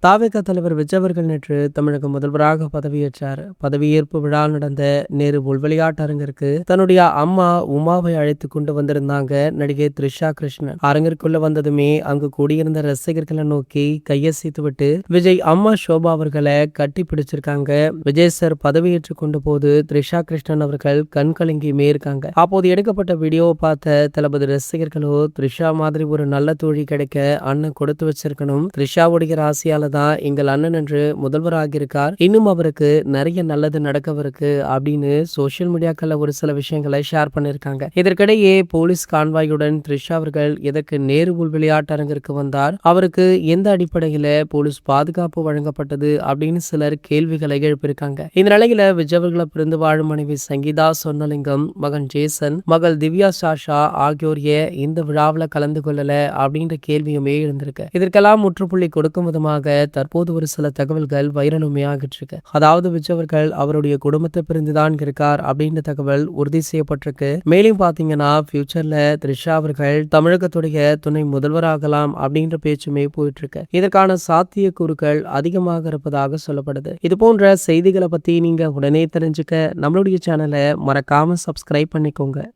தாவேகா தலைவர் விஜய் அவர்கள் நேற்று தமிழக முதல்வராக பதவியேற்றார். பதவியேற்பு விழா நடந்த நேரு விளையாட்டு அரங்கிற்கு தன்னுடைய அம்மா உமாவை அழைத்து கொண்டு வந்திருந்தாங்க நடிகை த்ரிஷா கிருஷ்ணன். அரங்கிற்குள்ள வந்ததுமே அங்கு கூடியிருந்த ரசிகர்களை நோக்கி கையசைத்து விட்டு விஜய் அம்மா ஷோபா அவர்களை கட்டி பிடிச்சிருக்காங்க. விஜய் சார் பதவியேற்றுக் கொண்ட போது த்ரிஷா கிருஷ்ணன் அவர்கள் கண் கலங்கியுமே இருக்காங்க. அப்போது எடுக்கப்பட்ட வீடியோவை பார்த்த தளபதி ரசிகர்களோ, த்ரிஷா மாதிரி ஒரு நல்ல தோழி கிடைக்க அண்ணன் கொடுத்து வச்சிருக்கணும். த்ரிஷாவுடைய ராசியால தான் எங்கள் அண்ணன் என்று முதல்வராகியிருக்கார். இன்னும் அவருக்கு நிறைய நல்லது நடக்கவிருக்கு அப்படின்னு சோசியல் மீடியாக்கள்ல ஒரு சில விஷயங்களை ஷேர் பண்ணிருக்காங்க. இதற்கிடையே போலீஸ் கான்வாயுடன் த்ரிஷா அவர்கள் எதற்கு நேரு விளையாட்டு அரங்கிற்கு வந்தார், அவருக்கு எந்த அடிப்படையில போலீஸ் பாதுகாப்பு வழங்கப்பட்டது அப்படின்னு சிலர் கேள்விகளை எழுப்பியிருக்காங்க. இந்த நிலையில விஜய் அவர்களை பிரிந்து வாழும் மனைவி சங்கீதா சொர்ணலிங்கம், மகன் ஜேசன், மகள் திவ்யா சாஷா ஆகியோர் இந்த விழாவில் கலந்து கொள்ளல அப்படின்ற கேள்வியுமே இருந்திருக்கு. இதற்கெல்லாம் முற்றுப்புள்ளி கொடுக்கும் விதமாக தற்போது ஒரு சில தகவல்கள் வைரலுமே ஆகிட்டு இருக்கு. அதாவது விஜய் அவர்கள் அவருடைய குடும்பத்தை பிரிந்துதான் இருக்கார் அப்படின்ற தகவல் உறுதி செய்யப்பட்டிருக்கு. மேலும் பாத்தீங்கன்னா ஃபியூச்சர்ல த்ரிஷா அவர்கள் தமிழகத்துடைய துணை முதல்வராகலாம் அப்படின்ற பேச்சுமே போயிட்டு இருக்கு. இதற்கான சாத்தியக்கூறுகள் அதிகமாக இருப்பதாக சொல்லப்படுது. இது போன்ற செய்திகளை பத்தி நீங்க உடனே தெரிஞ்சுக்க நம்மளுடைய சேனலை மறக்காம சப்ஸ்கிரைப் பண்ணிக்கோங்க.